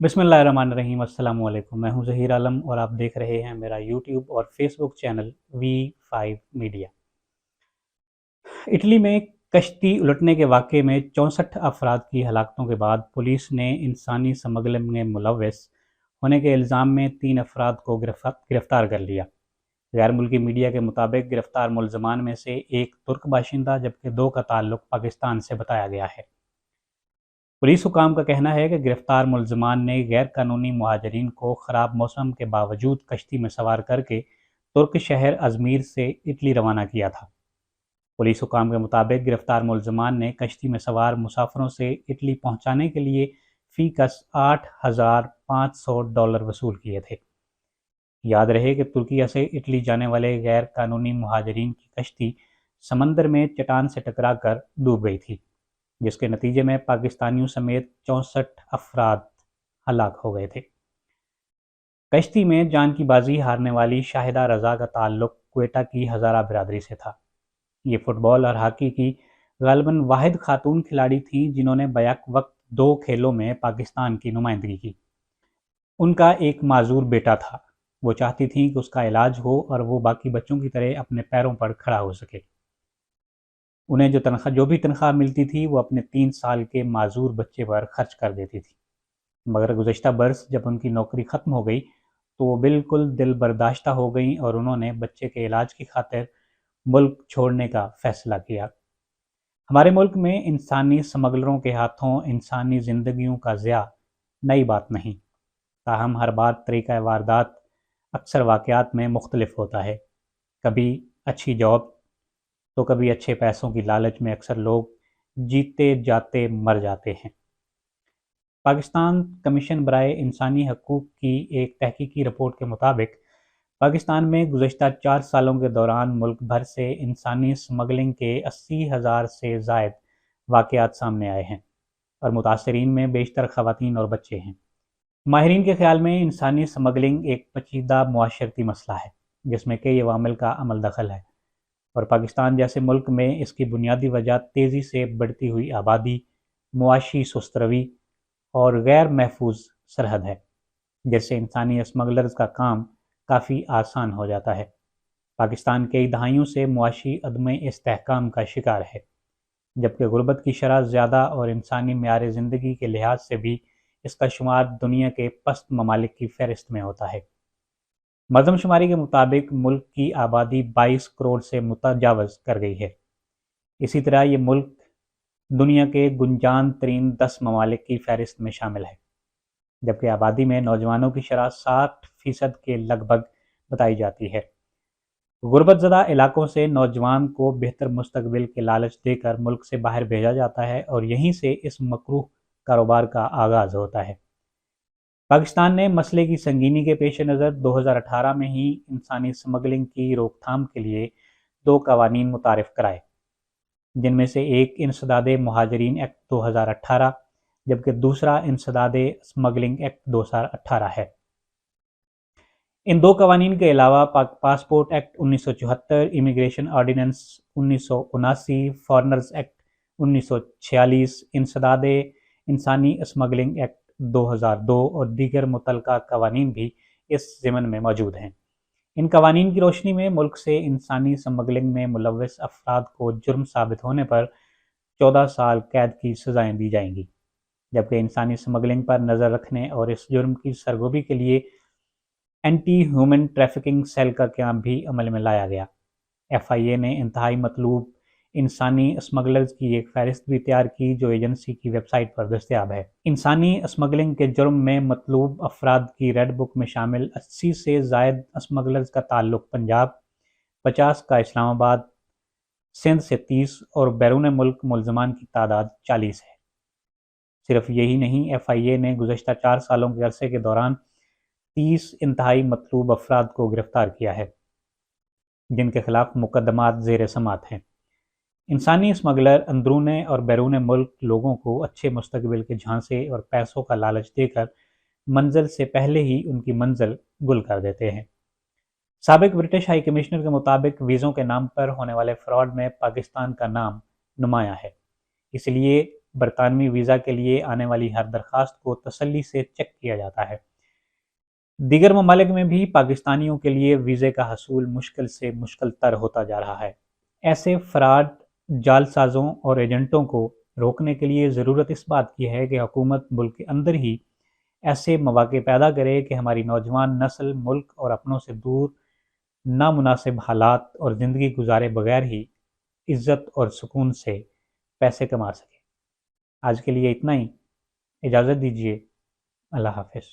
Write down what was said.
बिस्मिल्लाहिर्रहमानिर्रहीम। अस्सलाम वालेकुम। मैं हूं ज़हीर आलम और आप देख रहे हैं मेरा यूट्यूब और Facebook channel V5 media. Italy में कश्ती उलटने के वाक़े में 64 अफराद की हलाकतों के बाद पुलिस ने इंसानी स्मगलिंग में मुलव्वस होने के इल्ज़ाम में 3 अफराद को गिरफ़्तार कर लिया। गैर मुल्की मीडिया के मुताबिक गिरफ़्तार मुलज़मान में से एक तुर्क बाशिंदा जबकि 2 का ताल्लुक़ पाकिस्तान से बताया गया है। पुलिस हुकाम का कहना है कि गिरफ्तार मुलज़मान ने गैर कानूनी मुहाजिरीन को ख़राब मौसम के बावजूद कश्ती में सवार करके तुर्क शहर अजमीर से इटली रवाना किया था। पुलिस हुकाम के मुताबिक गिरफ्तार मुलज़मान ने कश्ती में सवार मुसाफिरों से इटली पहुंचाने के लिए फ़ी कस $8,500 वसूल किए थे। याद रहे कि तुर्किया से इटली जाने वाले गैर कानूनी मुहाजिरीन की कश्ती समंदर में चट्टान से टकरा कर डूब गई थी, जिसके नतीजे में पाकिस्तानियों समेत 64 अफराद हलाक हो गए थे। कश्ती में जान की बाजी हारने वाली शाहिदा रज़ा का ताल्लुक क्वेटा की हज़ारा बिरादरी से था। ये फुटबॉल और हॉकी की गालिबन वाहिद खातून खिलाड़ी थीं जिन्होंने बैक वक्त 2 खेलों में पाकिस्तान की नुमाइंदगी की। उनका एक माजूर बेटा था। वो चाहती थीं कि उसका इलाज हो और वो बाकी बच्चों की तरह अपने पैरों पर खड़ा हो सके। उन्हें जो भी तनख्वाह मिलती थी वो अपने 3 साल के माजूर बच्चे पर खर्च कर देती थी। मगर गुज़श्ता बरस जब उनकी नौकरी ख़त्म हो गई तो वो बिल्कुल दिल बर्दाश्ता हो गईं और उन्होंने बच्चे के इलाज की खातिर मुल्क छोड़ने का फ़ैसला किया। हमारे मुल्क में इंसानी स्मगलरों के हाथों इंसानी ज़िंदगियों का ज़िया नई बात नहीं, ताहम हर बार तरीक़ा वारदात अक्सर वाक़यात में मुख्तलिफ होता है। कभी अच्छी जॉब तो कभी अच्छे पैसों की लालच में अक्सर लोग जीते जाते मर जाते हैं। पाकिस्तान कमीशन बराए इंसानी हकूक़ की एक तहकीकी रिपोर्ट के मुताबिक पाकिस्तान में गुज़श्ता 4 सालों के दौरान मुल्क भर से इंसानी स्मगलिंग के 80,000 से ज़ायद वाक़यात सामने आए हैं और मुतासरीन में बेशतर ख़वातीन और बच्चे हैं। माहिरीन के ख़्याल में इंसानी स्मगलिंग एक पेचीदा मुआशरती मसला है जिसमें कई अवामिल का अमल दखल है और पाकिस्तान जैसे मुल्क में इसकी बुनियादी वजह तेज़ी से बढ़ती हुई आबादी, मुआशी सुस्त रवी और गैर महफूज सरहद है, जिससे इंसानी स्मगलर्स का काम काफ़ी आसान हो जाता है। पाकिस्तान कई दहाइयों से मुआशी अदम इस्तेहकाम का शिकार है, जबकि गुर्बत की शरह ज़्यादा और इंसानी मेयार ज़िंदगी के लिहाज से भी इसका शुमार दुनिया के पस्त ममालिक की फ़हरिस्त में होता है। मरदमशुमारी के मुताबिक मुल्क की आबादी 22 करोड़ से मुतजावज़ कर गई है। इसी तरह ये मुल्क दुनिया के गुंजान तरीन 10 ममालिक की फ़हरिस्त में शामिल है, जबकि आबादी में नौजवानों की शरह 60% के लगभग बताई जाती है। गुर्बतज़दा इलाकों से नौजवान को बेहतर मुस्तकबिल के लालच देकर मुल्क से बाहर भेजा जाता है और यहीं से इस मकरूह कारोबार का आगाज़ होता है। पाकिस्तान ने मसले की संगीनी के पेश नज़र 2018 में ही इंसानी स्मगलिंग की रोकथाम के लिए 2 कवानीन मुतारिफ़ कराए, जिनमें से एक इंसदाद मुहाजिरीन एक्ट 2018 जबकि दूसरा इंसदाद स्मगलिंग एक्ट 2018 है। इन 2 कवानीन के अलावा passport act 1974, immigration ordinance 1979, foreigners act 1946, इंसदाद इंसानी स्मगलिंग एक्ट 2002 और दीगर मुतलका कवानीन भी इस ज़िमन में मौजूद हैं। इन कवानीन की रोशनी में मुल्क से इंसानी स्मगलिंग में मुलव्वस अफराद को जुर्म साबित होने पर 14 साल कैद की सज़ाएँ दी जाएंगी, जबकि इंसानी स्मगलिंग पर नज़र रखने और इस जुर्म की सरगोबी के लिए एंटी ह्यूमन ट्रैफिकिंग सेल का क्याम भी अमल में लाया गया। FIA ने इंतहाई मतलूब इंसानी स्मगलर्स की एक फ़हरिस्त भी तैयार की जो एजेंसी की वेबसाइट पर दस्तयाब है। इंसानी स्मगलिंग के जुर्म में मतलूब अफराद की रेड बुक में शामिल 80 से ज़ायद स्मगलर्स का ताल्लुक पंजाब, 50 का इस्लामाबाद, सिंध से 30 और बैरून मुल्क मुलज़मान की तादाद 40 है। सिर्फ यही नहीं, FIA ने गुज़श्ता 4 सालों के अरसे के दौरान 30 इंतहाई मतलूब अफराद को गिरफ़्तार किया है, जिनके खिलाफ मुकदमात ज़ेर समात हैं। इंसानी स्मगलर अंदरूने और बैरून मुल्क लोगों को अच्छे मुस्तकबिल के झांसे और पैसों का लालच देकर मंजिल से पहले ही उनकी मंजिल गुल कर देते हैं। साबिक ब्रिटिश हाई कमिश्नर के मुताबिक वीज़ों के नाम पर होने वाले फ्रॉड में पाकिस्तान का नाम नुमाया है, इसलिए برطانوی ویزا کے لیے آنے والی ہر درخواست کو تسلی سے چیک کیا جاتا ہے۔ دیگر ممالک میں بھی پاکستانیوں کے لیے ویزے کا حصول مشکل سے مشکل تر ہوتا جا رہا ہے۔ ایسے فراڈ، جعل سازوں اور ایجنٹوں کو روکنے کے لیے ضرورت اس بات کی ہے کہ حکومت ملک کے اندر ہی ایسے مواقع پیدا کرے کہ ہماری نوجوان نسل ملک اور اپنوں سے دور نامناسب حالات اور زندگی گزارے بغیر ہی عزت اور سکون سے پیسے کما سکے۔ آج کے لیے اتنا ہی، اجازت دیجیے، اللہ حافظ۔